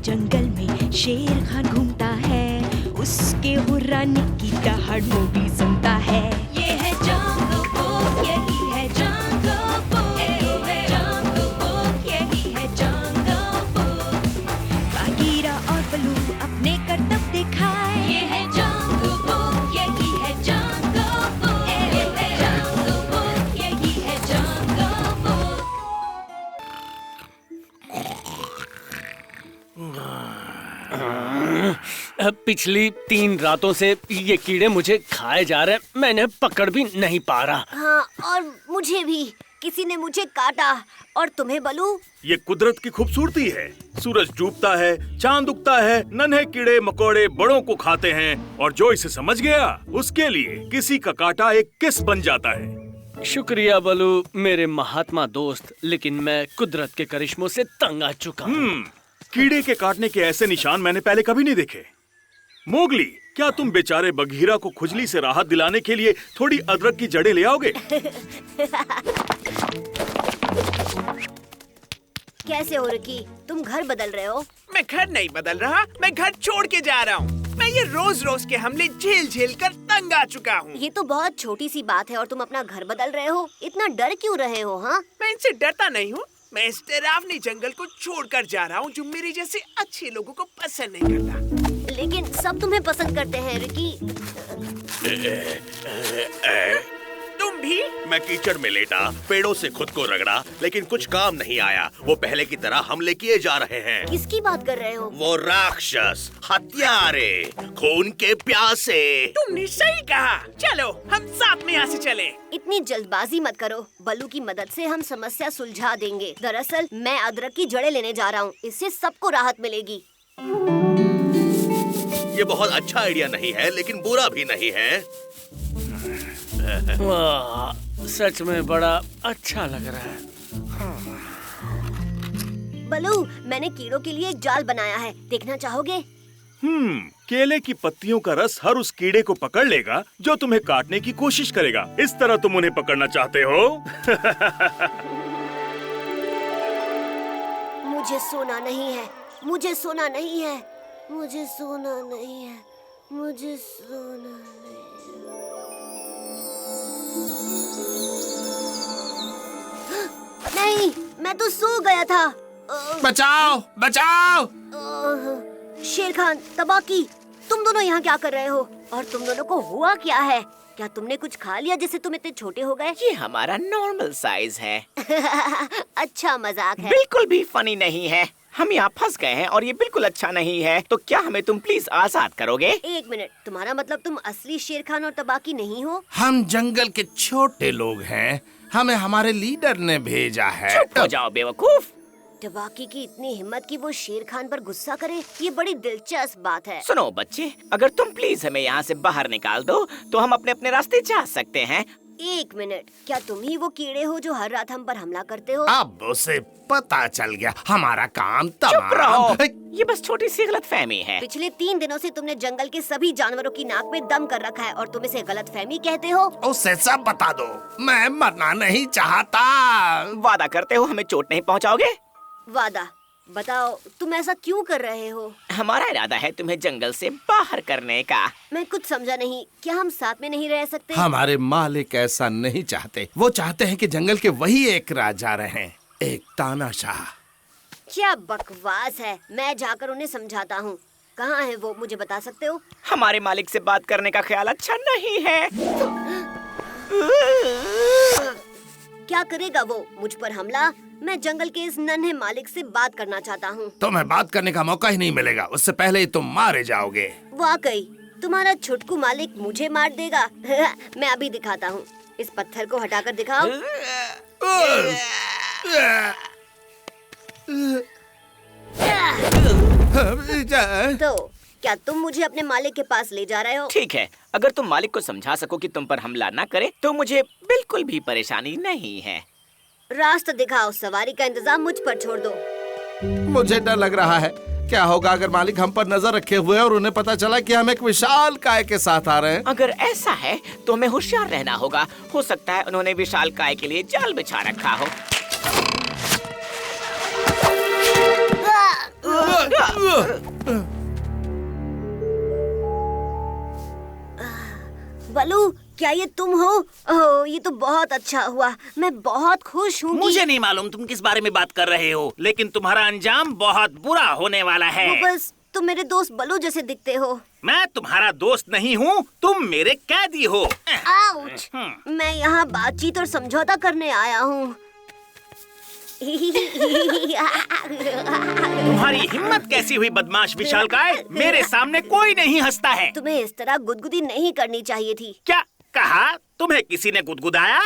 जंगल में शेर खान घूमता है, उसके हुर्राने की दहाड़ वो भी सुनता है। ये है जंगल बुक, यही है जंगल बुक, जंगल बुक, यही है जंगल बुक। बागीरा और बलू अपने करतब दिखाए, ये है जंगल बुक, यही है जंगल बुक, जंगल बुक, यही है जंगल बुक। पिछली 3 रातों से ये कीड़े मुझे खाए जा रहे हैं, मैंने पकड़ भी नहीं पा रहा। हाँ, और मुझे भी किसी ने मुझे काटा। और तुम्हें बलू? ये कुदरत की खूबसूरती है। सूरज डूबता है, चांद उगता है, नन्हे कीड़े मकोड़े बड़ों को खाते हैं, और जो इसे समझ गया उसके लिए किसी का काटा एक किस बन जाता है। शुक्रिया बलू, मेरे महात्मा दोस्त, लेकिन मैं कुदरत के करिश्मों से तंग आ चुका हूँ। कीड़े के काटने के ऐसे निशान मैंने पहले कभी नहीं देखे। मोगली, क्या तुम बेचारे बघीरा को खुजली से राहत दिलाने के लिए थोड़ी अदरक की जड़ें ले आओगे? कैसे हो रिकी? तुम घर बदल रहे हो? मैं घर नहीं बदल रहा, मैं घर छोड़ के जा रहा हूँ। मैं ये रोज रोज के हमले झेल झेल कर तंग आ चुका हूँ। ये तो बहुत छोटी सी बात है और तुम अपना घर बदल रहे हो। इतना डर क्यों रहे हो? हाँ, मैं इनसे डरता नहीं हूँ। मैं इस डरावनी जंगल को छोड़कर जा रहा हूँ जो मेरे जैसे अच्छे लोगों को पसंद नहीं करता। लेकिन सब तुम्हें पसंद करते हैं रिकी। तुम भी? मैं कीचड़ में लेटा, पेड़ों से खुद को रगड़ा, लेकिन कुछ काम नहीं आया। वो पहले की तरह हमले किए जा रहे हैं। किसकी बात कर रहे हो? वो राक्षस, हत्यारे, खून के प्यासे। तुमने सही कहा। चलो हम साथ में यहाँ से चले। इतनी जल्दबाजी मत करो। बलू की मदद से हम समस्या सुलझा देंगे। दरअसल मैं अदरक की जड़ें लेने जा रहा हूँ, इससे सबको राहत मिलेगी। ये बहुत अच्छा आइडिया नहीं है, लेकिन बुरा भी नहीं है। वाह, सच में बड़ा अच्छा लग रहा है। बलू, मैंने कीड़ों के लिए एक जाल बनाया है, देखना चाहोगे? केले की पत्तियों का रस हर उस कीड़े को पकड़ लेगा जो तुम्हें काटने की कोशिश करेगा। इस तरह तुम उन्हें पकड़ना चाहते हो? मुझे सोना नहीं है, मुझे सोना नहीं है, मुझे सोना नहीं है, मुझे सोना नहीं है। नहीं, मैं तो सो गया था। बचाओ, बचाओ! शेर खान, तबाकी, तुम दोनों यहाँ क्या कर रहे हो? और तुम दोनों को हुआ क्या है? क्या तुमने कुछ खा लिया जिससे तुम इतने छोटे हो गए? ये हमारा नॉर्मल साइज है। अच्छा मजाक है। बिल्कुल भी फनी नहीं है। हम यहाँ फंस गए हैं और ये बिल्कुल अच्छा नहीं है। तो क्या हमें तुम प्लीज आजाद करोगे? एक मिनट, तुम्हारा मतलब तुम असली शेर खान और तबाकी नहीं हो? हम जंगल के छोटे लोग हैं, हमें हमारे लीडर ने भेजा है। चुप हो जाओ बेवकूफ। तबाकी की इतनी हिम्मत कि वो शेर खान पर गुस्सा करे, ये बड़ी दिलचस्प बात है। सुनो बच्चे, अगर तुम प्लीज हमें यहाँ से बाहर निकाल दो तो हम अपने अपने रास्ते जा सकते हैं। एक मिनट, क्या तुम ही वो कीड़े हो जो हर रात हम पर हमला करते हो? अब उसे पता चल गया, हमारा काम चुप रहो। तमाम। ये बस छोटी सी गलतफहमी है। पिछले 3 दिनों से तुमने जंगल के सभी जानवरों की नाक में दम कर रखा है और तुम इसे गलतफहमी कहते हो? उसे सब बता दो, मैं मरना नहीं चाहता। वादा करते हो हमें चोट नहीं पहुँचाओगे? वादा। बताओ, तुम ऐसा क्यों कर रहे हो? हमारा इरादा है तुम्हें जंगल से बाहर करने का। मैं कुछ समझा नहीं। क्या हम साथ में नहीं रह सकते? हमारे मालिक ऐसा नहीं चाहते। वो चाहते हैं कि जंगल के वही एक राजा रहें, एक तानाशाह। क्या बकवास है। मैं जाकर उन्हें समझाता हूँ। कहाँ है वो, मुझे बता सकते हो? हमारे मालिक से बात करने का ख्याल अच्छा नहीं है। क्या करेगा वो, मुझ पर हमला? मैं जंगल के इस नन्हे मालिक से बात करना चाहता हूँ। तुम्हें बात करने का मौका ही नहीं मिलेगा, उससे पहले ही तुम मारे जाओगे। वाकई तुम्हारा छुटकू मालिक मुझे मार देगा। मैं अभी दिखाता हूँ। इस पत्थर को हटाकर दिखाओ। तो क्या तुम मुझे अपने मालिक के पास ले जा रहे हो? ठीक है, अगर तुम मालिक को समझा सको कि तुम पर हमला ना करे तो मुझे बिल्कुल भी परेशानी नहीं है। रास्ता दिखाओ, सवारी का इंतजाम मुझ पर छोड़ दो। मुझे डर लग रहा है, क्या होगा अगर मालिक हम पर नजर रखे हुए और उन्हें पता चला कि हम एक विशाल काय के साथ आ रहे हैं? अगर ऐसा है तो हमें होशियार रहना होगा। हो सकता है उन्होंने विशाल काय के लिए जाल बिछा रखा हो। बलू, क्या ये तुम हो? ओह, ये तो बहुत अच्छा हुआ। मैं बहुत खुश हूँ। मुझे नहीं मालूम तुम किस बारे में बात कर रहे हो, लेकिन तुम्हारा अंजाम बहुत बुरा होने वाला है। बस तुम मेरे दोस्त बलू जैसे दिखते हो। मैं तुम्हारा दोस्त नहीं हूँ, तुम मेरे कैदी हो। आउच! मैं यहाँ बातचीत और समझौता करने आया हूँ। तुम्हारी हिम्मत कैसी हुई बदमाश विशालकाय? मेरे सामने कोई नहीं हंसता है। तुम्हें इस तरह गुदगुदी नहीं करनी चाहिए थी। क्या कहा? तुम्हें किसी ने गुदगुदाया?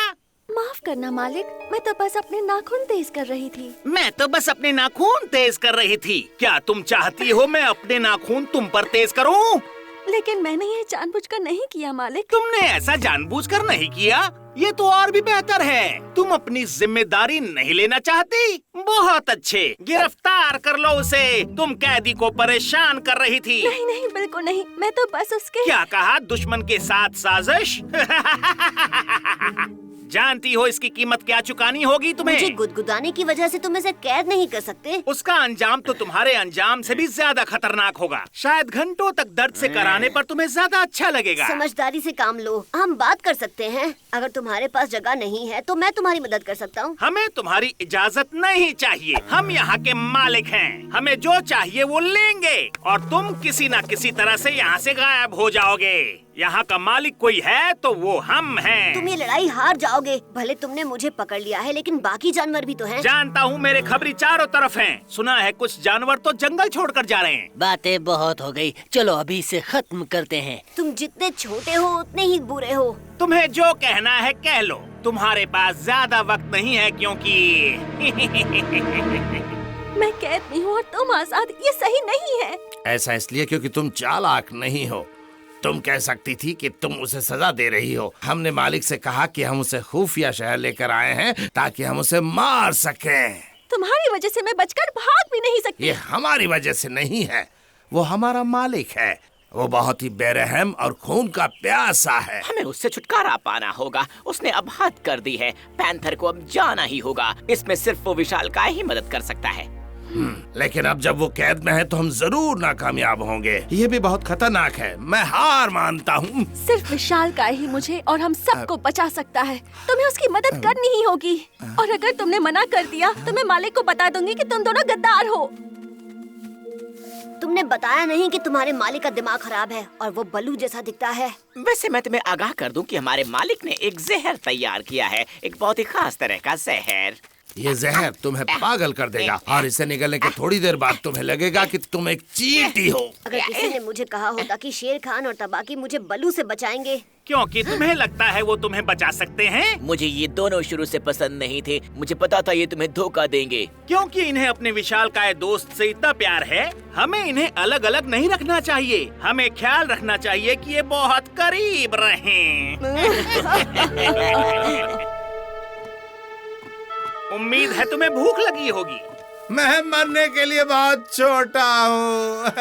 माफ करना मालिक, मैं तो बस अपने नाखून तेज कर रही थी। मैं तो बस अपने नाखून तेज कर रही थी। क्या तुम चाहती हो मैं अपने नाखून तुम पर तेज करूं? लेकिन मैंने ये जानबूझकर नहीं किया मालिक। तुमने ऐसा जानबूझकर नहीं किया? ये तो और भी बेहतर है। तुम अपनी जिम्मेदारी नहीं लेना चाहती? बहुत अच्छे, गिरफ्तार कर लो उसे। तुम कैदी को परेशान कर रही थी। नहीं नहीं, बिल्कुल नहीं, मैं तो बस उसके। क्या कहा? दुश्मन के साथ साजिश? जानती हो इसकी कीमत क्या चुकानी होगी तुम्हें? मुझे गुदगुदाने की वजह से तुम इसे कैद नहीं कर सकते। उसका अंजाम तो तुम्हारे अंजाम से भी ज्यादा खतरनाक होगा। शायद घंटों तक दर्द से कराने पर तुम्हें ज्यादा अच्छा लगेगा। समझदारी से काम लो। हम बात कर सकते हैं। अगर तुम्हारे पास जगह नहीं है तो मैं तुम्हारी मदद कर सकता हूँ। हमें तुम्हारी इजाजत नहीं चाहिए। हम यहाँ के मालिक हैं। हमें जो चाहिए वो लेंगे और तुम किसी न किसी तरह से यहाँ से गायब हो जाओगे। यहाँ का मालिक कोई है तो वो हम हैं। तुम ये लड़ाई हार जाओगे। भले तुमने मुझे पकड़ लिया है, लेकिन बाकी जानवर भी तो हैं। जानता हूँ, मेरे खबरी चारों तरफ हैं। सुना है कुछ जानवर तो जंगल छोड़कर जा रहे हैं। बातें बहुत हो गई, चलो अभी इसे खत्म करते हैं। तुम जितने छोटे हो उतने ही बुरे हो। तुम्हें जो कहना है कह लो। तुम्हारे पास ज्यादा वक्त नहीं है क्योंकि मैं कैद नहीं हूँ और तुम आजाद। ये सही नहीं है। ऐसा इसलिए क्योंकि तुम चालाक नहीं हो। तुम कह सकती थी कि तुम उसे सजा दे रही हो। हमने मालिक से कहा कि हम उसे खुफिया शहर लेकर आए हैं ताकि हम उसे मार सकें। तुम्हारी वजह से मैं बचकर भाग भी नहीं सकती। ये हमारी वजह से नहीं है, वो हमारा मालिक है। वो बहुत ही बेरहम और खून का प्यासा है। हमें उससे छुटकारा पाना होगा। उसने अब हद कर दी है। पैंथर को अब जाना ही होगा। इसमें सिर्फ वो विशालकाय ही मदद कर सकता है। लेकिन अब जब वो कैद में है तो हम जरूर नाकामयाब होंगे। ये भी बहुत खतरनाक है। मैं हार मानता हूँ। सिर्फ विशालकाय ही मुझे और हम सबको बचा सकता है। तुम्हें उसकी मदद करनी ही होगी। और अगर तुमने मना कर दिया तो मैं मालिक को बता दूंगी कि तुम दोनों गद्दार हो। तुमने बताया नहीं कि तुम्हारे मालिक का दिमाग खराब है और वो बलू जैसा दिखता है। वैसे मैं तुम्हें आगाह कर दूं कि हमारे मालिक ने एक जहर तैयार किया है। एक बहुत ही खास तरह का जहर। ये जहर तुम्हें पागल कर देगा और इसे निगलने के थोड़ी देर बाद तुम्हें लगेगा कि तुम एक चींटी हो। अगर किसी ने मुझे कहा होता कि शेर खान और तबाकी मुझे बलू से बचाएंगे। क्योंकि तुम्हें लगता है वो तुम्हें बचा सकते हैं। मुझे ये दोनों शुरू से पसंद नहीं थे। मुझे पता था ये तुम्हें धोखा देंगे। क्योंकि इन्हें अपने विशालकाय दोस्त से इतना प्यार है, हमें इन्हें अलग अलग नहीं रखना चाहिए। हमें ख्याल रखना चाहिए कि ये बहुत करीब रहें। उम्मीद है तुम्हें भूख लगी होगी। मैं मरने के लिए बहुत छोटा हूँ।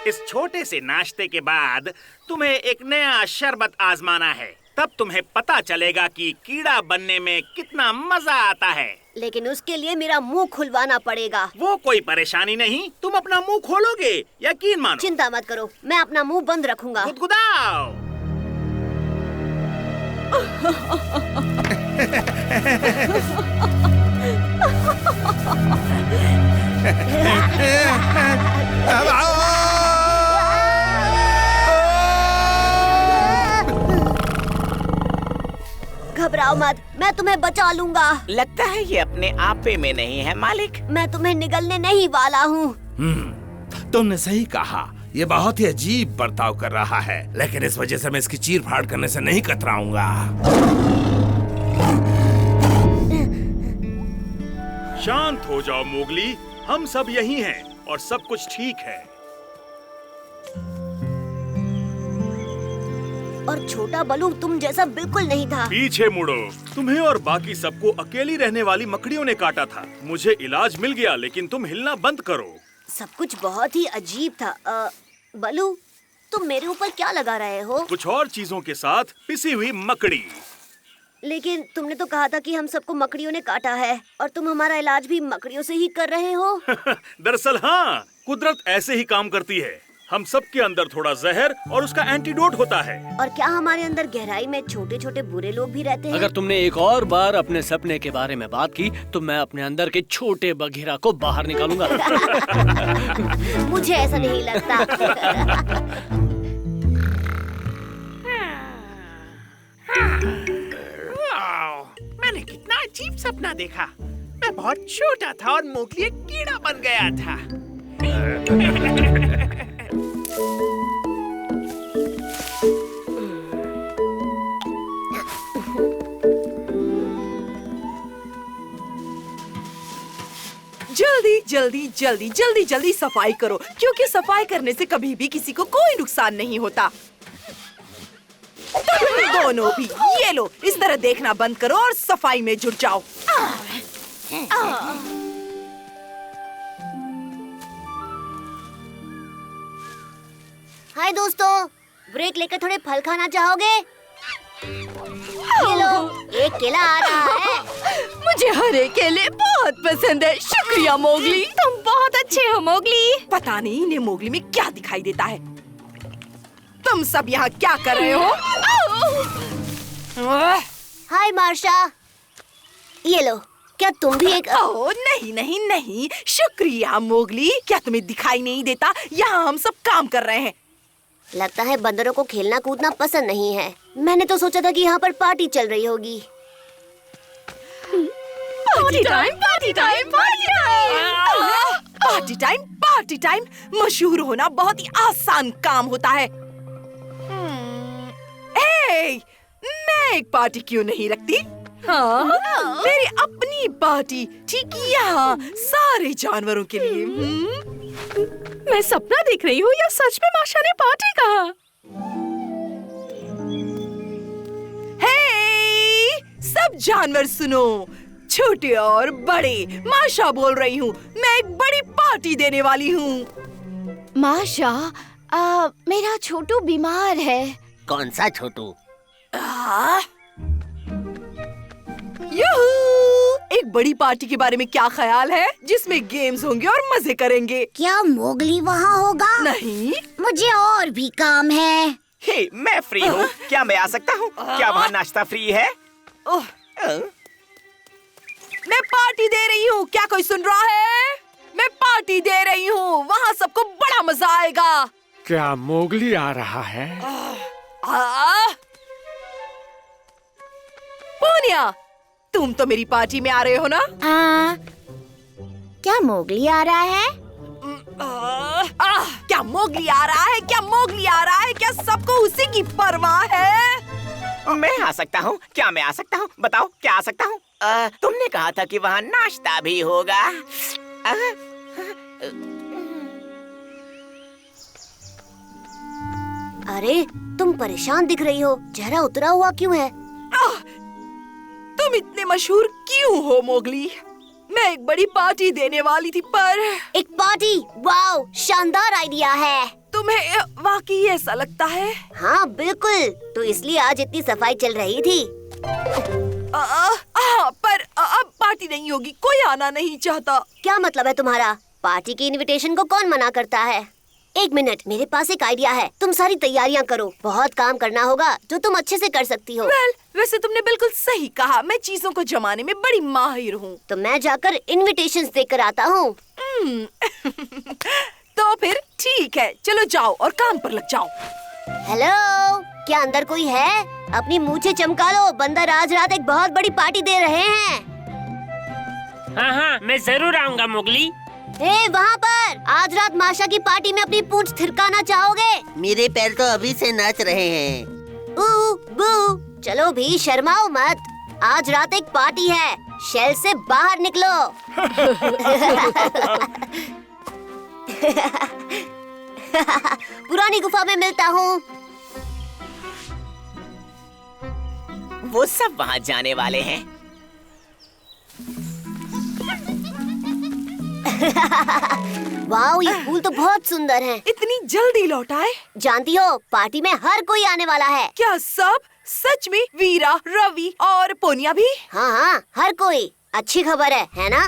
इस छोटे से नाश्ते के बाद तुम्हें एक नया शरबत आजमाना है। तब तुम्हें पता चलेगा कि कीड़ा बनने में कितना मजा आता है। लेकिन उसके लिए मेरा मुंह खुलवाना पड़ेगा। वो कोई परेशानी नहीं, तुम अपना मुंह खोलोगे, यकीन मानो। चिंता मत करो, मैं अपना मुंह बंद रखूंगा। गुदगुदाओ। घबराओ मत, मैं तुम्हें बचा लूंगा। लगता है ये अपने आपे में नहीं है मालिक। मैं तुम्हें निगलने नहीं वाला हूँ। तुमने सही कहा। ये बहुत ही अजीब बर्ताव कर रहा है, लेकिन इस वजह से मैं इसकी चीर फाड़ करने से नहीं कतराऊंगा। शांत हो जाओ मोगली, हम सब यही हैं और सब कुछ ठीक है। और छोटा बलू तुम जैसा बिल्कुल नहीं था। पीछे मुड़ो। तुम्हें और बाकी सबको अकेली रहने वाली मकड़ियों ने काटा था। मुझे इलाज मिल गया, लेकिन तुम हिलना बंद करो। सब कुछ बहुत ही अजीब था। बलू, तुम मेरे ऊपर क्या लगा रहे हो? कुछ और चीजों के साथ पिसी हुई मकड़ी। लेकिन तुमने तो कहा था कि हम सबको मकड़ियों ने काटा है और तुम हमारा इलाज भी मकड़ियों से ही कर रहे हो। दरअसल हाँ, कुदरत ऐसे ही काम करती है। हम सबके अंदर थोड़ा जहर और उसका एंटीडोट होता है। और क्या हमारे अंदर गहराई में छोटे छोटे बुरे लोग भी रहते हैं? अगर तुमने एक और बार अपने सपने के बारे में बात की तो मैं अपने अंदर के छोटे बघीरा को बाहर निकालूंगा। मुझे ऐसा नहीं लगता। मैंने कितना अजीब सपना देखा। मैं बहुत छोटा था और मोगली एक कीड़ा बन गया था। जल्दी जल्दी जल्दी जल्दी जल्दी सफाई करो, क्योंकि सफाई करने से कभी भी किसी को कोई नुकसान नहीं होता। तुम दोनों भी ये लो, इस तरह देखना बंद करो और सफाई में जुट जाओ। हाय दोस्तों, ब्रेक लेकर थोड़े फल खाना चाहोगे? ये लो, एक केला आ रहा है। मुझे हरे केले बहुत पसंद है। शुक्रिया मोगली, तुम बहुत अच्छे हो मोगली। पता नहीं इन्हें मोगली में क्या दिखाई देता है। तुम सब यहाँ क्या कर रहे हो? हाय मार्शा, ये लो, क्या तुम भी एक? ओह नहीं नहीं नहीं, शुक्रिया मोगली। क्या तुम्हें दिखाई नहीं देता? यहाँ हम सब काम कर रहे हैं। लगता है बंदरों को खेलना कूदना पसंद नहीं है। मैंने तो सोचा था कि यहाँ पर पार्टी चल रही होगी। Party time, party time, party time, party time, party time. मशहूर होना बहुत ही आसान काम होता है। मैं एक पार्टी क्यों नहीं रखती? हाँ, मेरी अपनी पार्टी, ठीक यहाँ, सारे जानवरों के लिए। मैं सपना देख रही हूँ या सच में माशा ने पार्टी कहा? हे, सब जानवर सुनो, छोटे और बड़े, माशा बोल रही हूँ। मैं एक बड़ी पार्टी देने वाली हूँ। माशा, मेरा छोटू बीमार है। कौन सा छोटू? यूहू! एक बड़ी पार्टी के बारे में क्या ख्याल है, जिसमें गेम्स होंगे और मजे करेंगे? क्या मोगली वहाँ होगा? नहीं, मुझे और भी काम है। हे, मैं फ्री हूँ। क्या मैं आ सकता हूँ? क्या वहाँ नाश्ता फ्री है? मैं पार्टी दे रही हूँ, क्या कोई सुन रहा है? मैं पार्टी दे रही हूँ, वहाँ सबको बड़ा मजा आएगा। क्या मोगली आ रहा है? पूनिया, तुम तो मेरी पार्टी में आ रहे हो ना? क्या मोगली आ रहा है? क्या मोगली आ रहा है? क्या मोगली आ रहा है? क्या सबको उसी की परवाह है? मैं आ सकता हूँ। क्या मैं आ सकता हूँ? बताओ, क्या आ सकता हूँ? तुमने कहा था कि वहाँ नाश्ता भी होगा। अरे, तुम परेशान दिख रही हो, चेहरा उतरा हुआ क्यों है? तुम इतने मशहूर क्यों हो मोगली? मैं एक बड़ी पार्टी देने वाली थी, पर एक पार्टी? वाओ, शानदार आइडिया है। तुम्हें वाकई ऐसा लगता है? हाँ बिल्कुल, तो इसलिए आज इतनी सफाई चल रही थी। पर अब पार्टी नहीं होगी, कोई आना नहीं चाहता। क्या मतलब है तुम्हारा? पार्टी की इनविटेशन को कौन मना करता है? एक मिनट, मेरे पास एक आइडिया है। तुम सारी तैयारियां करो, बहुत काम करना होगा जो तुम अच्छे से कर सकती हो। वैसे तुमने बिल्कुल सही कहा, मैं चीजों को जमाने में बड़ी माहिर हूँ। तो मैं जाकर इनविटेशंस देकर आता हूँ। तो फिर ठीक है, चलो जाओ और काम पर लग जाओ। हेलो, क्या अंदर कोई है? अपनी मूंछें चमका लो, बंदर आज रात एक बहुत बड़ी पार्टी दे रहे हैं। हाँ हाँ, मैं जरूर आऊँगा मोगली। वहाँ पर आज रात माशा की पार्टी में अपनी पूंछ थिरकाना चाहोगे? मेरे पैर तो अभी से नाच रहे हैं। बू, चलो भी, शर्माओ मत। आज रात एक पार्टी है, शेल से बाहर निकलो। पुरानी गुफा में मिलता हूँ। वो सब वहाँ जाने वाले हैं। वाओ, ये फूल तो बहुत सुंदर हैं। इतनी जल्दी लौट आए? जानती हो, पार्टी में हर कोई आने वाला है। क्या सब सच में वीरा, रवि और पोनिया भी? हाँ हाँ, हर कोई। अच्छी खबर है ना?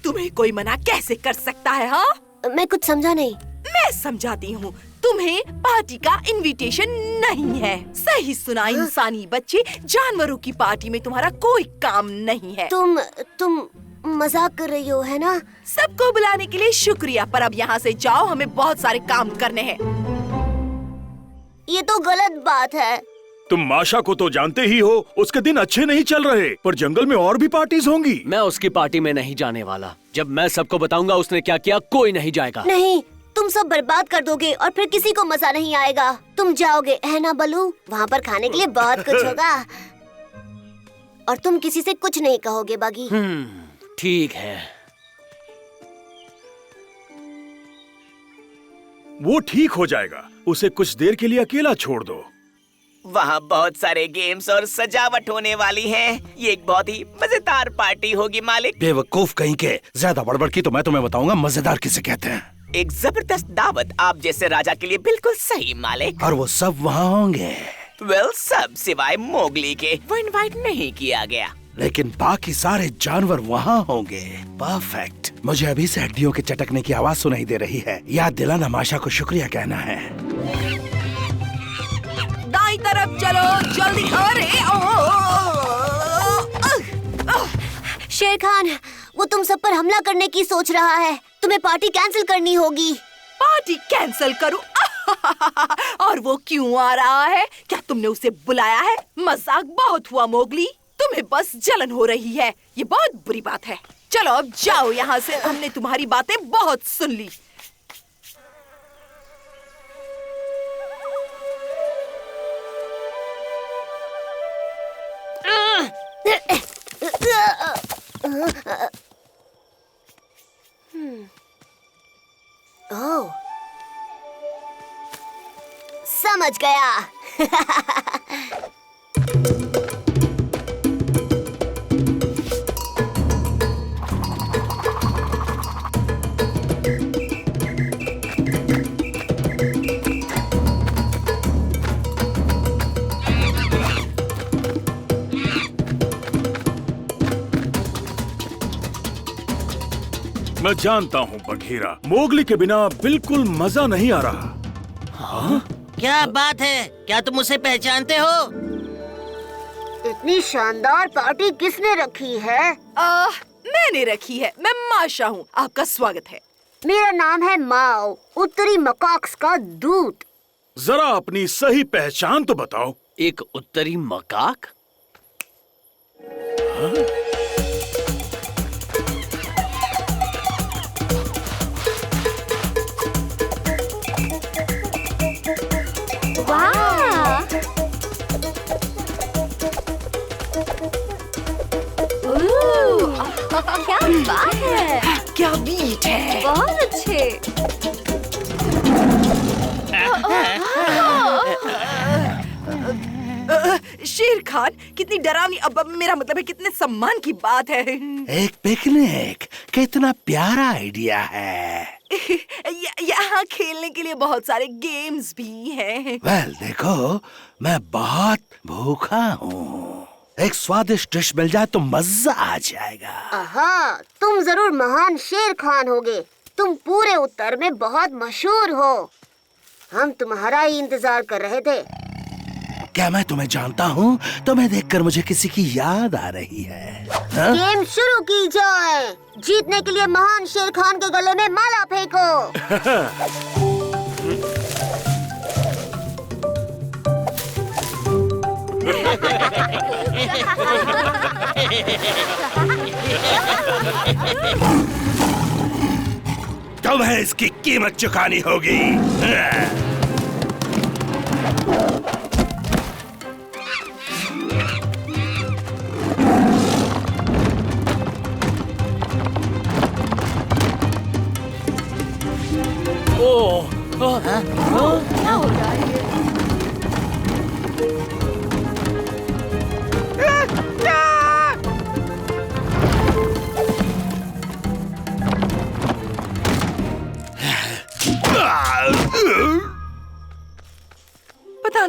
तुम्हें कोई मना कैसे कर सकता है? हाँ, मैं कुछ समझा नहीं। मैं समझाती हूँ। तुम्हें पार्टी का इनविटेशन नहीं है। सही सुना इंसानी बच्चे, जानवरों की पार्टी में तुम्हारा कोई काम नहीं है। तुम मजाक कर रही हो, है ना? सबको बुलाने के लिए शुक्रिया, पर अब यहाँ से जाओ, हमें बहुत सारे काम करने हैं। ये तो गलत बात है। तुम माशा को तो जानते ही हो, उसके दिन अच्छे नहीं चल रहे, पर जंगल में और भी पार्टीज होंगी। मैं उसकी पार्टी में नहीं जाने वाला। जब मैं सबको बताऊंगा उसने क्या किया, कोई नहीं जाएगा। नहीं, तुम सब बर्बाद कर दोगे और फिर किसी को मजा नहीं आएगा। तुम जाओगे, है ना बलू? वहाँ पर खाने के लिए बहुत कुछ होगा और तुम किसी से कुछ नहीं कहोगे बागी। ठीक है। वो ठीक हो जाएगा, उसे कुछ देर के लिए अकेला छोड़ दो। वहाँ बहुत सारे गेम्स और सजावट होने वाली है। ये एक बहुत ही मजेदार पार्टी होगी मालिक। बेवकूफ कहीं के, ज्यादा बड़बड़ की तो मैं तुम्हें बताऊंगा मजेदार किसे कहते हैं। एक जबरदस्त दावत आप जैसे राजा के लिए बिल्कुल सही मालिक। और वो सब वहाँ होंगे। सब सिवाय मोगली के, वो इनवाइट नहीं किया गया। लेकिन बाकी सारे जानवर वहाँ होंगे। परफेक्ट। मुझे अभी से हड्डियों के चटकने की आवाज सुनाई दे रही है। याद दिलाना माशा को शुक्रिया कहना है। दाईं तरफ चलो जल्दी। अरे शेर खान, वो तुम सब पर हमला करने की सोच रहा है। तुम्हें पार्टी कैंसिल करनी होगी। पार्टी कैंसिल करूं? और वो क्यों आ रहा है? क्या तुमने उसे बुलाया है? मजाक बहुत हुआ मोगली, तुम्हें बस जलन हो रही है। ये बहुत बुरी बात है। चलो अब जाओ यहाँ से, हमने तुम्हारी बातें बहुत सुन ली। ओह, समझ गया। मैं जानता हूँ बघीरा, मोगली के बिना बिल्कुल मजा नहीं आ रहा। हाँ? क्या बात है? क्या तुम उसे पहचानते हो? इतनी शानदार पार्टी किसने रखी है? मैंने रखी है। मैं माशा हूँ। आपका स्वागत है। मेरा नाम है माओ, उत्तरी मकाक्स का दूत। जरा अपनी सही पहचान तो बताओ। एक उत्तरी मकाक? हाँ? क्या बात है, क्या बीट है। बहुत अच्छे। शेर खान, कितनी डरावनी, अब मेरा मतलब है कितने सम्मान की बात है। एक पिकनिक, कितना प्यारा आइडिया है। यहाँ खेलने के लिए बहुत सारे गेम्स भी हैं। वेल, देखो मैं बहुत भूखा हूँ। एक स्वादिष्ट डिश मिल जाए तो मजा आ जाएगा। हाँ, तुम जरूर महान शेर खान होगे। तुम पूरे उत्तर में बहुत मशहूर हो। हम तुम्हारा ही इंतजार कर रहे थे। क्या मैं तुम्हें जानता हूँ? तुम्हें देखकर मुझे किसी की याद आ रही है। हा? गेम शुरू की जाए। जीतने के लिए महान शेर खान के गले में माला फेंको। तुम्हें इसकी कीमत चुकानी होगी। क्या हो रहा है?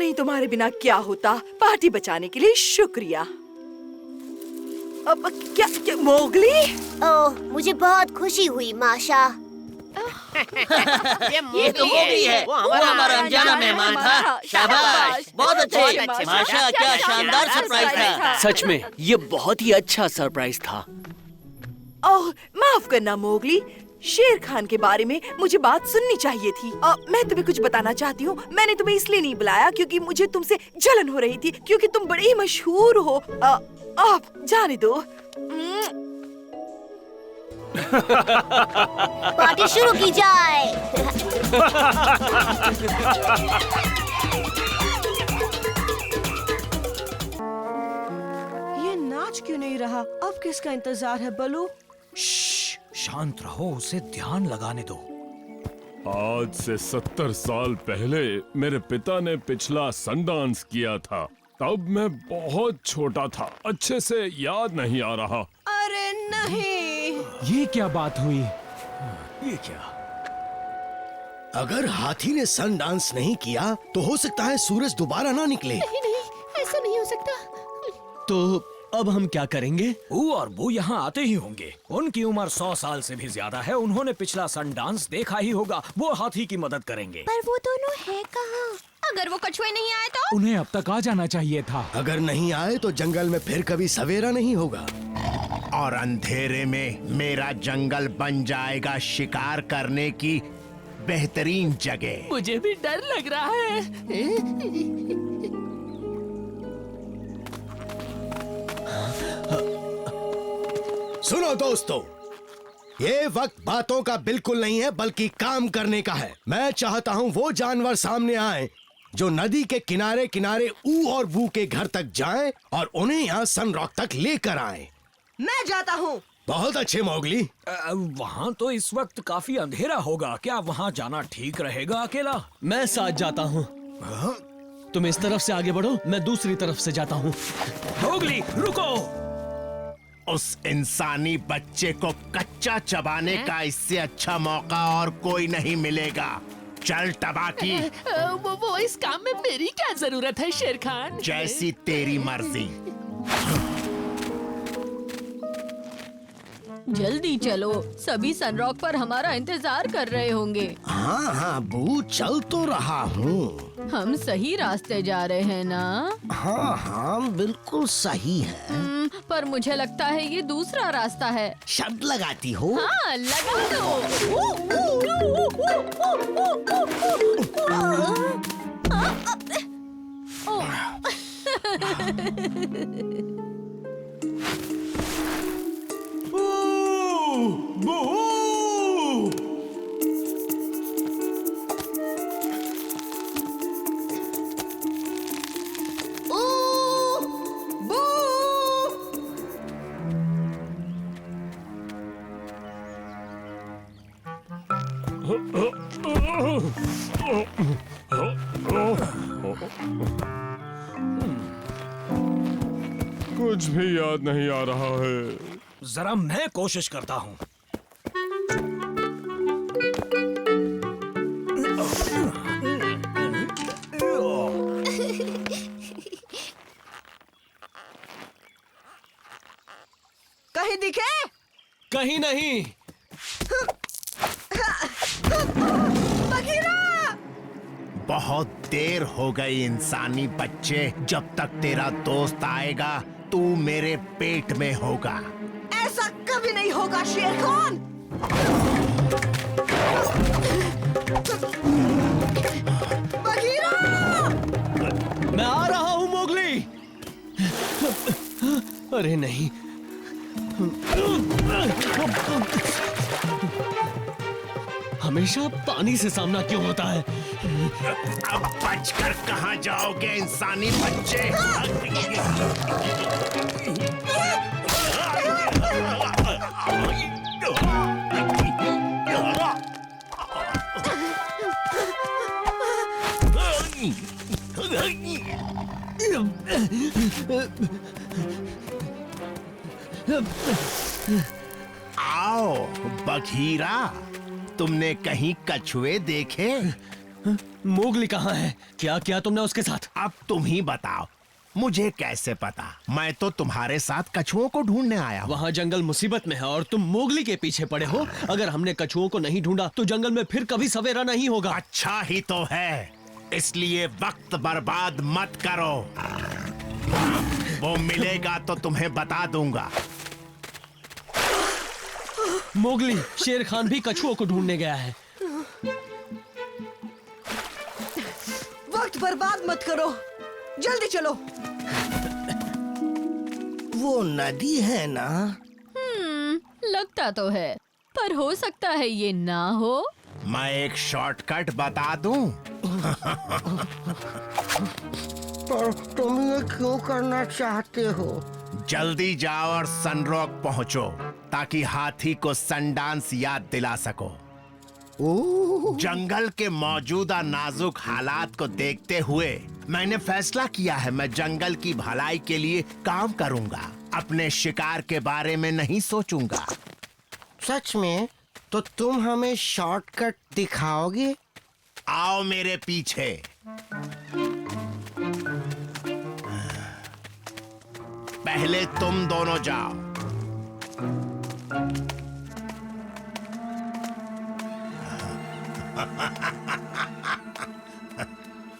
नहीं तुम्हारे बिना क्या होता। पार्टी बचाने के लिए शुक्रिया। अब क्या मोगली? ओह, मुझे बहुत खुशी हुई माशा। ये तो मोगली है। वो हमारा अनजाना मेहमान था। शाबाश, बहुत अच्छे। माशा, क्या शानदार सरप्राइज था। सच में ये बहुत ही अच्छा सरप्राइज था। ओह, माफ करना मोगली, शेर खान के बारे में मुझे बात सुननी चाहिए थी। मैं तुम्हें कुछ बताना चाहती हूँ। मैंने तुम्हें इसलिए नहीं बुलाया क्योंकि मुझे तुमसे जलन हो रही थी, क्योंकि तुम बड़े ही मशहूर हो। आप जाने दो। पार्टी शुरू की जाए। ये नाच क्यों नहीं रहा? अब किसका इंतजार है बलू? शांत रहो, उसे ध्यान लगाने दो। आज से 70 साल पहले मेरे पिता ने पिछला सनडांस किया था। तब मैं बहुत छोटा था, अच्छे से याद नहीं आ रहा। अरे नहीं, ये क्या बात हुई? ये क्या? अगर हाथी ने सन डांस नहीं किया तो हो सकता है सूरज दोबारा ना निकले। नहीं, ऐसा नहीं हो सकता। तो अब हम क्या करेंगे? वो और वो यहाँ आते ही होंगे। उनकी उम्र 100 साल से भी ज्यादा है। उन्होंने पिछला सन डांस देखा ही होगा। वो हाथी की मदद करेंगे। पर वो दोनों है कहाँ? अगर वो कछुए नहीं आए तो? उन्हें अब तक आ जाना चाहिए था। अगर नहीं आए तो जंगल में फिर कभी सवेरा नहीं होगा और अंधेरे में मेरा जंगल बन जाएगा शिकार करने की बेहतरीन जगह। मुझे भी डर लग रहा है। सुनो दोस्तों, ये वक्त बातों का बिल्कुल नहीं है बल्कि काम करने का है। मैं चाहता हूँ वो जानवर सामने आए जो नदी के किनारे किनारे ऊ और बू के घर तक जाएं और उन्हें यहाँ सन रॉक तक लेकर आएं। मैं जाता हूँ। बहुत अच्छे मोगली। वहाँ तो इस वक्त काफी अंधेरा होगा। क्या वहाँ जाना ठीक रहेगा अकेला? मैं साथ जाता हूँ। तुम इस तरफ से आगे बढ़ो, मैं दूसरी तरफ से जाता हूँ। मोगली रुको। उस इंसानी बच्चे को कच्चा चबाने का इससे अच्छा मौका और कोई नहीं मिलेगा। चल टबाकी। वो इस काम में मेरी क्या जरूरत है शेर खान? जैसी तेरी मर्जी। जल्दी चलो, सभी सनरॉक पर हमारा इंतजार कर रहे होंगे। हाँ हाँ बू, चल तो रहा हूँ। हम सही रास्ते जा रहे हैं ना? हाँ हाँ बिल्कुल सही है। पर मुझे लगता है ये दूसरा रास्ता है। शब्द लगाती हो? हाँ, लगा कुछ भी याद नहीं आ रहा है। जरा मैं कोशिश करता हूँ। कहीं दिखे? कहीं नहीं। बहुत देर हो गई इंसानी बच्चे। जब तक तेरा दोस्त आएगा तू मेरे पेट में होगा। ऐसा कभी नहीं होगा शेर खान। बघीरा! मैं आ रहा हूँ मोगली। अरे नहीं, हमेशा पानी से सामना क्यों होता है? अब बचकर कहाँ जाओगे इंसानी बच्चे? आओ बघीरा, तुमने कहीं कछुए देखे? मोगली कहाँ है? क्या किया तुमने उसके साथ? अब तुम ही बताओ, मुझे कैसे पता? मैं तो तुम्हारे साथ कछुओं को ढूंढने आया हूँ। वहाँ जंगल मुसीबत में है और तुम मोगली के पीछे पड़े हो। अगर हमने कछुओं को नहीं ढूंढा तो जंगल में फिर कभी सवेरा नहीं होगा। अच्छा ही तो है, इसलिए वक्त बर्बाद मत करो। वो मिलेगा तो तुम्हें बता दूंगा। मोगली, शेर खान भी कछुओं को ढूंढने गया है। वक्त बर्बाद मत करो, जल्दी चलो। वो नदी है ना? लगता तो है, पर हो सकता है ये ना हो। मैं एक शॉर्टकट बता दूं? पर तुम ये क्यों करना चाहते हो? जल्दी जाओ और सनरॉक पहुंचो ताकि हाथी को सनडांस याद दिला सको। जंगल के मौजूदा नाजुक हालात को देखते हुए मैंने फैसला किया है, मैं जंगल की भलाई के लिए काम करूंगा, अपने शिकार के बारे में नहीं सोचूंगा। सच में? तो तुम हमें शॉर्टकट दिखाओगे? आओ मेरे पीछे। पहले तुम दोनों जाओ।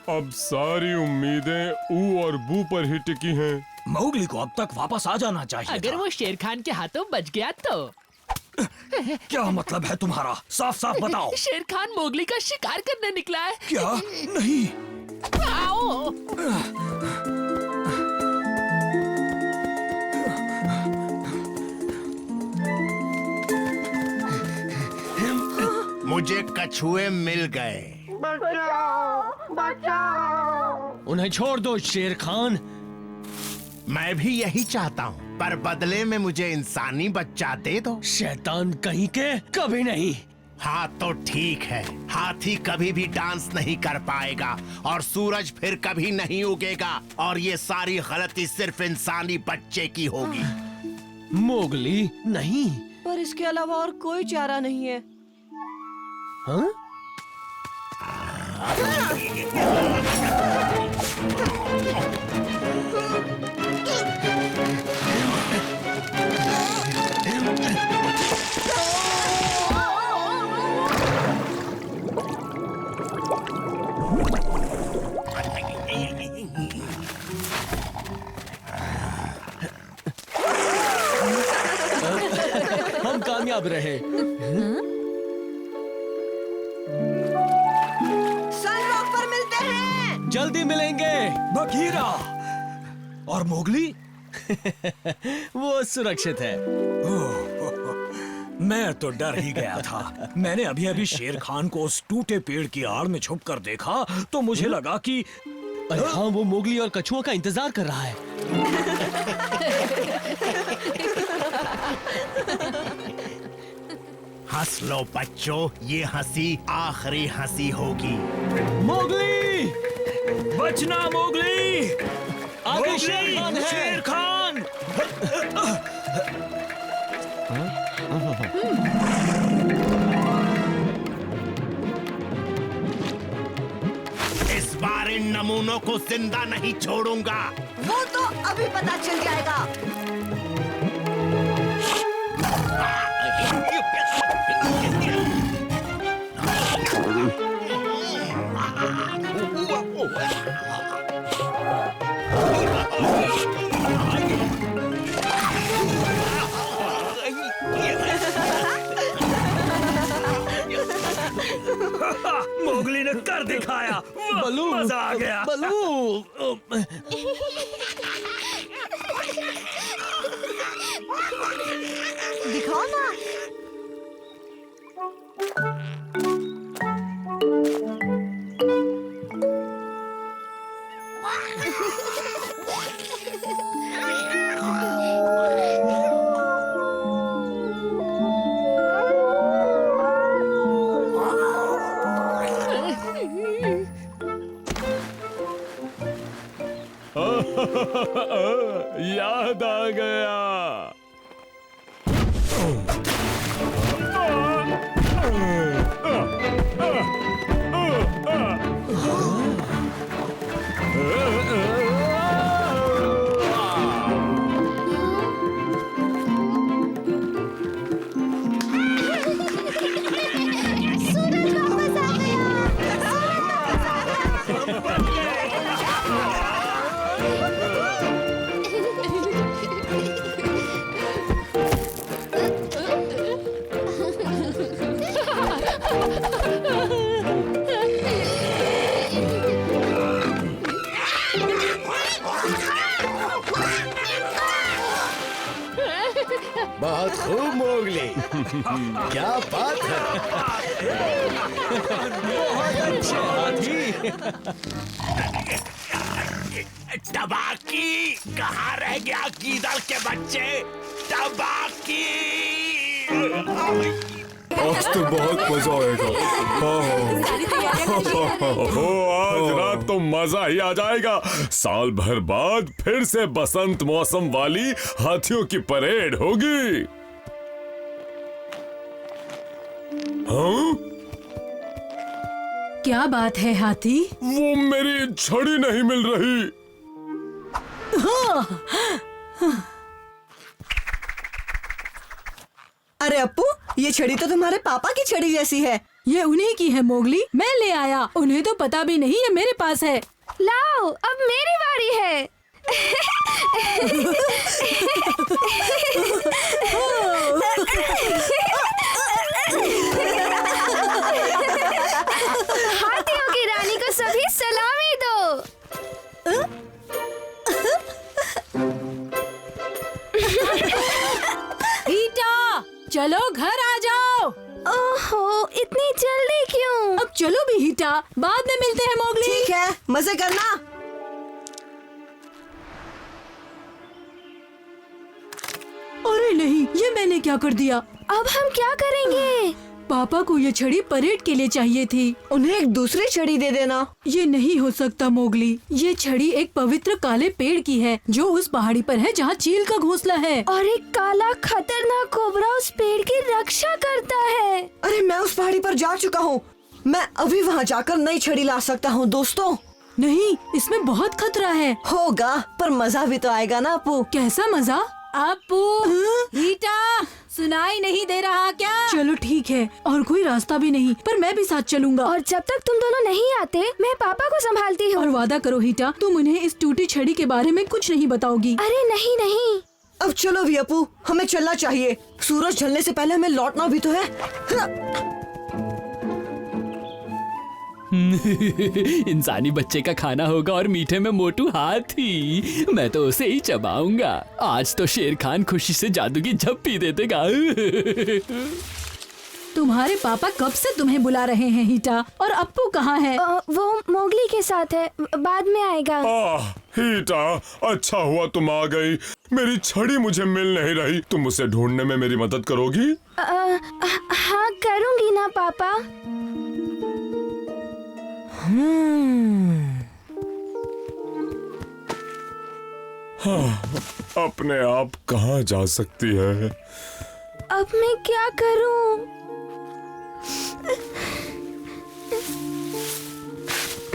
अब सारी उम्मीदें ऊ और बू पर ही टिकी हैं। मोगली को अब तक वापस आ जाना चाहिए अगर था। वो शेर खान के हाथों बच गया तो। क्या मतलब है तुम्हारा? साफ साफ बताओ। शेर खान मोगली का शिकार करने निकला है। क्या? नहीं। आओ। मुझे कछुए मिल गए। बचाओ, बचाओ। उन्हें छोड़ दो शेर खान। मैं भी यही चाहता हूँ, पर बदले में मुझे इंसानी बच्चा दे दो। शैतान कहीं के, कभी नहीं। हाँ तो ठीक है, हाथी कभी भी डांस नहीं कर पाएगा और सूरज फिर कभी नहीं उगेगा और ये सारी गलती सिर्फ इंसानी बच्चे की होगी। मोगली नहीं। पर इसके अलावा और कोई चारा नहीं है। हाँ? हम कामयाब रहे। सनरॉक पर मिलते हैं। जल्दी मिलेंगे। बघीरा और मोगली वो सुरक्षित है। मैं तो डर ही गया था। मैंने अभी अभी शेर खान को उस टूटे पेड़ की आड़ में छुपकर देखा तो मुझे लगा कि अरे हाँ, वो मोगली और कछुओं का इंतजार कर रहा है। हंस लो बच्चों, ये हंसी आखिरी हंसी होगी। मोगली, बचना मोगली। आगे शेर खान है। शेर खान। इस बार इन नमूनों को जिंदा नहीं छोड़ूंगा। वो तो अभी पता चल जाएगा। मोगली ने कर दिखाया। बलू, मजा आ गया। बलू। दिखाओ ना। याद आ गया। बहुत खूब मोगली। क्या बात है। बहुत अच्छे हाथी। टबाकी, कहाँ रह गया गीदड़ के बच्चे? टबाकी। आज तो बहुत मजा आएगा। आज रात तो मजा ही आ जाएगा। साल भर बाद फिर से बसंत मौसम वाली हाथियों की परेड होगी। हाँ? क्या बात है हाथी? वो मेरी छड़ी नहीं मिल रही। अरे अप्पू, ये छड़ी तो तुम्हारे पापा की छड़ी जैसी है। ये उन्हीं की है मोगली, मैं ले आया। उन्हें तो पता भी नहीं, ये मेरे पास है। लाओ, अब मेरी बारी है। हाथियों की रानी को सभी सलामी दो। हीटा, चलो घर आ जाओ। ओहो, इतनी जल्दी क्यों? अब चलो भी हीटा, बाद में मिलते हैं मोगली। ठीक है, मजे करना। अरे नहीं, ये मैंने क्या कर दिया? अब हम क्या करेंगे? पापा को ये छड़ी परेड के लिए चाहिए थी। उन्हें एक दूसरी छड़ी दे देना। ये नहीं हो सकता मोगली। ये छड़ी एक पवित्र काले पेड़ की है जो उस पहाड़ी पर है जहाँ चील का घोंसला है। और एक काला खतरनाक कोबरा उस पेड़ की रक्षा करता है। अरे मैं उस पहाड़ी पर जा चुका हूँ। मैं अभी वहाँ जाकर नई छड़ी ला सकता हूँ दोस्तों। नहीं, इसमें बहुत खतरा है। होगा, पर मजा भी तो आएगा ना अप्पू। कैसा मजा? अप्पू, रीटा, सुनाई नहीं दे रहा क्या? चलो ठीक है, और कोई रास्ता भी नहीं, पर मैं भी साथ चलूंगा। और जब तक तुम दोनों नहीं आते, मैं पापा को संभालती हूँ। और वादा करो हीटा, तुम उन्हें इस टूटी छड़ी के बारे में कुछ नहीं बताओगी। अरे नहीं नहीं। अब चलो भी अप्पू, हमें चलना चाहिए। सूरज ढलने से पहले हमें लौटना भी तो है। इंसानी बच्चे का खाना होगा और मीठे में मोटू हाथी। मैं तो उसे ही चबाऊंगा। आज तो शेर खान खुशी से जादू की झप्पी दे देगा। तुम्हारे पापा कब से तुम्हें बुला रहे हैं हीटा? और अप्पू कहाँ है? वो मोगली के साथ है, बाद में आएगा। हीटा, अच्छा हुआ तुम आ गई। मेरी छड़ी मुझे मिल नहीं रही। तुम उसे ढूंढने में मेरी मदद करोगी? हाँ करूँगी ना पापा। हाँ, अपने आप कहाँ जा सकती है? अब मैं क्या करूं?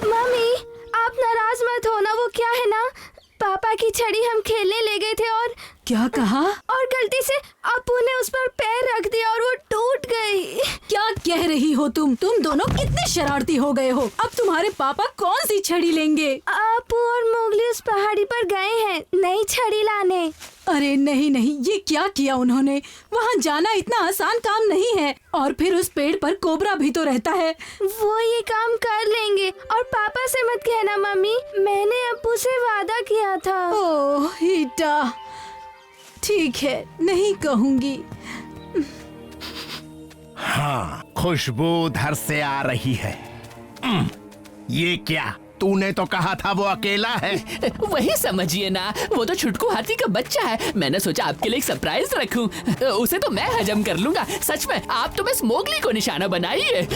मम्मी, आप नाराज मत हो ना। वो क्या है ना, पापा की छड़ी हम खेलने ले गए थे और क्या कहा? और गलती से अप्पू ने उस पर पैर रख दिया और वो टूट गई। क्या कह रही हो तुम दोनों कितने शरारती हो गए हो। अब तुम्हारे पापा कौन सी छड़ी लेंगे? अप्पू और मोगली उस पहाड़ी पर गए हैं नई छड़ी लाने। अरे नहीं नहीं, ये क्या किया उन्होंने? वहाँ जाना इतना आसान काम नहीं है। और फिर उस पेड़ पर कोबरा भी तो रहता है। वो ये काम कर लेंगे। और पापा से मत कहना मम्मी, मैंने अप्पू से वादा किया था। ओह हीटा, ठीक है, नहीं कहूँगी। हाँ, खुशबू उधर से आ रही है। ये क्या? तूने तो कहा था वो अकेला है। वही समझिए ना, वो तो छुटकू हाथी का बच्चा है। मैंने सोचा आपके लिए एक सरप्राइज रखूं। उसे तो मैं हजम कर लूंगा। सच में, आप तो बस मोगली को निशाना बनाइए।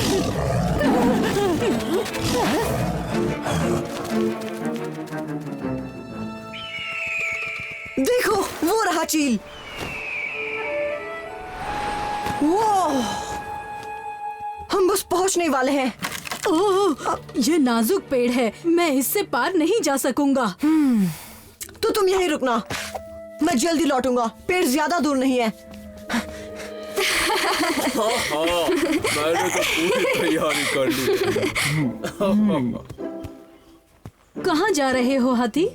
देखो, वो रहा चील। वो हम बस पहुंचने वाले हैं। ओह, ये नाजुक पेड़ है, मैं इससे पार नहीं जा सकूंगा। तो तुम यहीं रुकना, मैं जल्दी लौटूंगा। पेड़ ज्यादा दूर नहीं है। मैंने तो पूरी तैयारी कर ली। कहाँ जा रहे हो हाथी?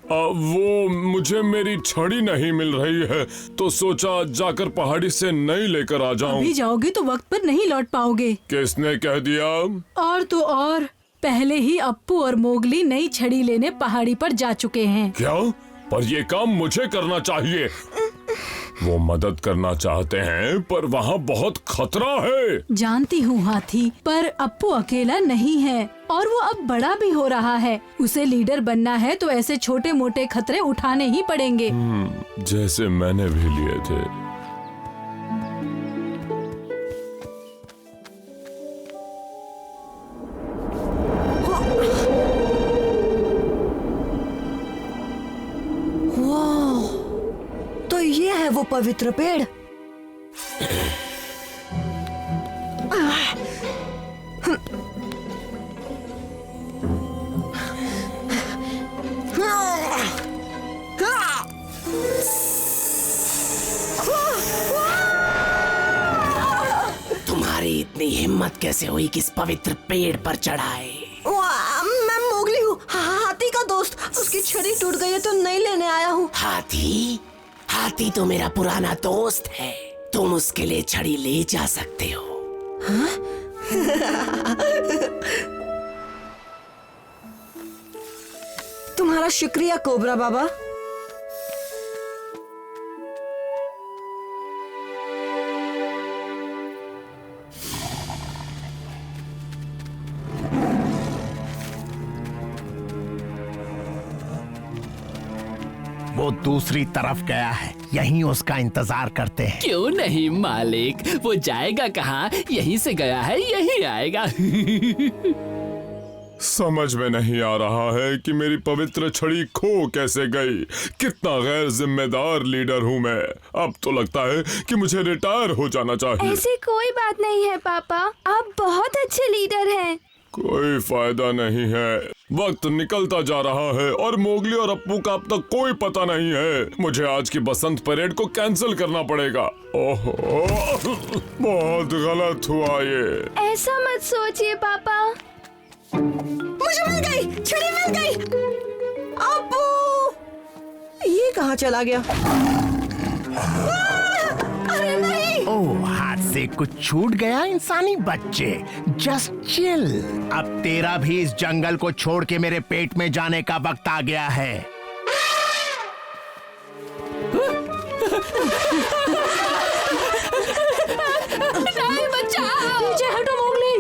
वो मुझे मेरी छड़ी नहीं मिल रही है, तो सोचा जाकर पहाड़ी से नई लेकर आ जाऊं। अभी जाओगे तो वक्त पर नहीं लौट पाओगे। किसने कह दिया? और तो और, पहले ही अप्पू और मोगली नई छड़ी लेने पहाड़ी पर जा चुके हैं। क्या? पर ये काम मुझे करना चाहिए। वो मदद करना चाहते हैं पर वहाँ बहुत खतरा है। जानती हूँ हाथी, पर अप्पू अकेला नहीं है और वो अब बड़ा भी हो रहा है। उसे लीडर बनना है तो ऐसे छोटे मोटे खतरे उठाने ही पड़ेंगे। जैसे मैंने भी लिए थे। तो ये है वो पवित्र पेड़। तुम्हारी इतनी हिम्मत कैसे हुई कि इस पवित्र पेड़ पर चढ़ाए? मैं मोगली हूँ, हाथी का दोस्त। उसकी छड़ी टूट गई है तो नई लेने आया हूँ। हाथी? हाथी तो मेरा पुराना दोस्त है, तुम उसके लिए छड़ी ले जा सकते हो। तुम्हारा शुक्रिया कोबरा बाबा। वो दूसरी तरफ गया है, यहीं उसका इंतजार करते हैं। क्यों नहीं मालिक, वो जाएगा कहाँ? यहीं से गया है, यहीं आएगा। समझ में नहीं आ रहा है कि मेरी पवित्र छड़ी खो कैसे गई। कितना गैर जिम्मेदार लीडर हूँ मैं। अब तो लगता है कि मुझे रिटायर हो जाना चाहिए। ऐसी कोई बात नहीं है पापा, आप बहुत अच्छे लीडर हैं। कोई फायदा नहीं है, वक्त निकलता जा रहा है और मोगली और अप्पू का अब तक कोई पता नहीं है। मुझे आज की बसंत परेड को कैंसिल करना पड़ेगा। ओहो, बहुत गलत हुआ ये। ऐसा मत सोचिए पापा। मुझे मिल गई, छड़ी मिल गई। अप्पू, ये कहाँ चला गया? अरे नहीं! ओह, हाथ से कुछ छूट गया इंसानी बच्चे। Just chill. अब तेरा भी इस जंगल को छोड़ के मेरे पेट में जाने का वक्त आ गया है। नहीं, बचाओ! पीछे हटो मोगली।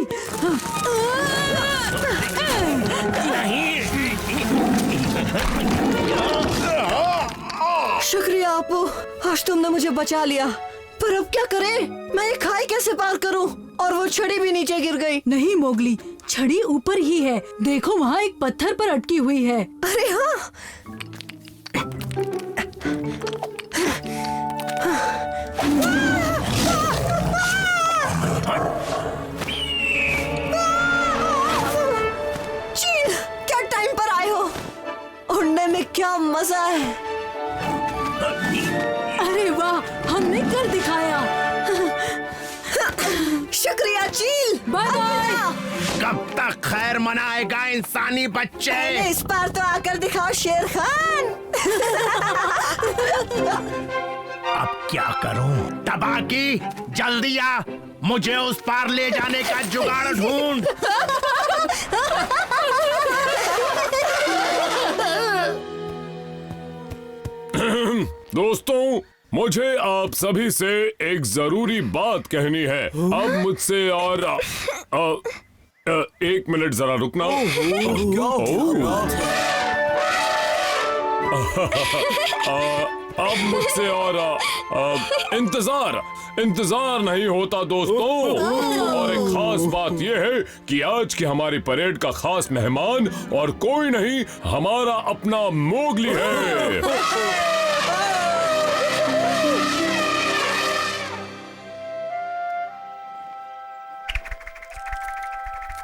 शुक्रिया अप्पू, आज तुमने मुझे बचा लिया। पर अब क्या करें? मैं ये खाई कैसे पार करूं? और वो छड़ी भी नीचे गिर गई। नहीं मोगली, छड़ी ऊपर ही है। देखो वहाँ एक पत्थर पर अटकी हुई है। अरे हाँ। चील, क्या टाइम पर आए हो? उड़ने में क्या मजा है। अरे वाह, हमने कर दिखाया। शुक्रिया चील। Bye bye. कब तक खैर मनाएगा इंसानी बच्चे? इस बार तो आकर दिखाओ शेर खान। अब क्या करूं? तबाकी, जल्दी आ, मुझे उस पार ले जाने का जुगाड़ ढूंढ। दोस्तों, मुझे आप सभी से एक जरूरी बात कहनी है। अब मुझसे और एक मिनट जरा रुकना। अब मुझसे और इंतजार नहीं होता दोस्तों। और एक खास बात यह है कि आज की हमारी परेड का खास मेहमान और कोई नहीं, हमारा अपना मोगली है।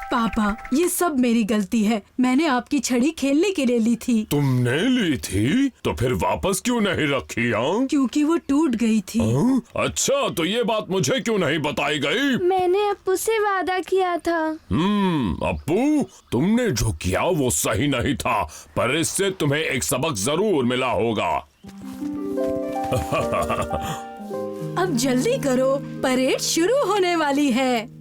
पापा, ये सब मेरी गलती है। मैंने आपकी छड़ी खेलने के लिए ली थी। तुमने ली थी? तो फिर वापस क्यों नहीं रखी? क्योंकि वो टूट गई थी। अच्छा, तो ये बात मुझे क्यों नहीं बताई गई? मैंने अप्पू से वादा किया था। अप्पू, तुमने जो किया वो सही नहीं था, पर इससे तुम्हें एक सबक जरूर मिला होगा। अब जल्दी करो, परेड शुरू होने वाली है।